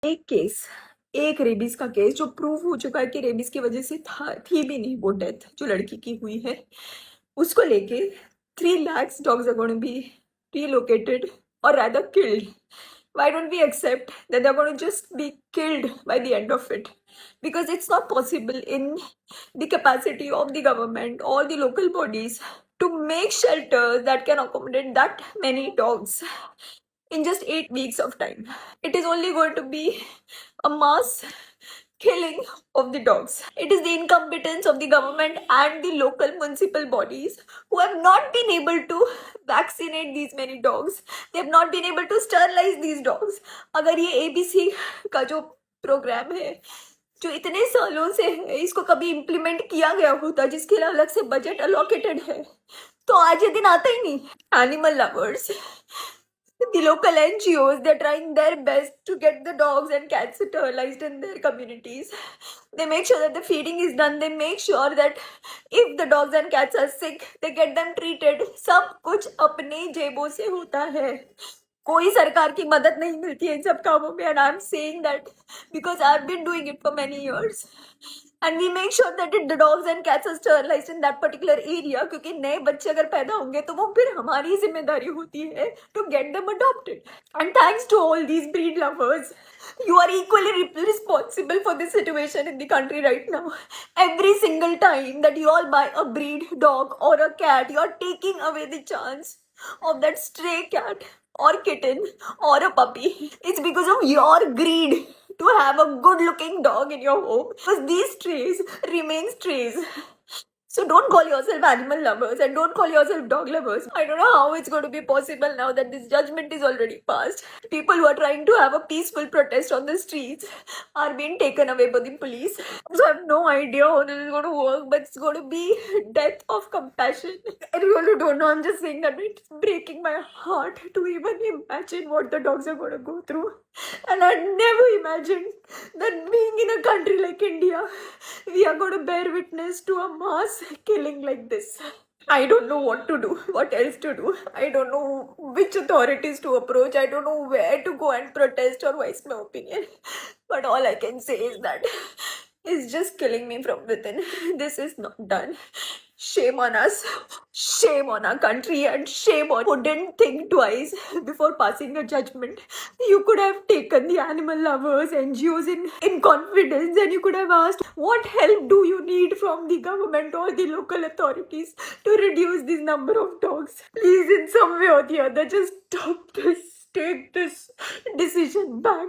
एक केस, एक रेबीज का केस जो प्रूव हो चुका है कि रेबीज की वजह से थी भी नहीं वो डेथ जो लड़की की हुई है, उसको लेके 3 lakhs dogs are going to be relocated or rather killed. Why don't we accept that they're going to just be killed by the end of it? Because it's not possible in the capacity of the government or the local bodies to make shelters that can accommodate that many dogs in just 8 weeks of time. It is only going to be a mass killing of the dogs. It is the incompetence of the government and the local municipal bodies who have not been able to vaccinate these many dogs. They have not been able to sterilize these dogs. अगर ये ABC का जो programme है जो इतने सालों से है इसको कभी इम्प्लीमेंट किया गया होता जिसके लिए अलग से बजट अलोकेटेड है तो आज ये दिन आता ही नहीं. Animal lovers, the local NGOs, they're trying their best to get the dogs and cats sterilized in their communities. They make sure that the feeding is done. They make sure that if the dogs and cats are sick, they get them treated. सब कुछ अपने जेबों से होता है. कोई सरकार की मदद नहीं मिलती है इन सब कामों में. And I'm saying that because I've been doing it for many years. And we make sure that the dogs and cats are sterilized in that particular area क्योंकि नए बच्चे अगर पैदा होंगे तो वो फिर हमारी जिम्मेदारी होती है to get them adopted. And thanks to all these breed lovers, you are equally responsible for this situation in the country right now. Every single time that you all buy a breed dog or a cat, you are taking away the chance of that stray cat or kitten or a puppy. It's because of your greed to have a good looking dog in your home because these strays remain strays. So don't call yourself animal lovers and don't call yourself dog lovers. I don't know how it's going to be possible now that this judgment is already passed. People who are trying to have a peaceful protest on the streets are being taken away by the police. So I have no idea how this is going to work, but it's going to be death of compassion. I really don't know. I'm just saying that it's breaking my heart to even imagine what the dogs are going to go through. And I never imagined that being in a country like India, we are going to bear witness to a mass killing like this. I don't know what to do, what else to do. I don't know which authorities to approach. I don't know where to go and protest or voice my opinion. But all I can say is that it's just killing me from within. This is not done. Shame on us, shame on our country, and shame on who didn't think twice before passing a judgment. You could have taken the animal lovers, NGOs in confidence, and you could have asked, what help do you need from the government or the local authorities to reduce this number of dogs? Please, in some way or the other, just stop this. Take this decision back.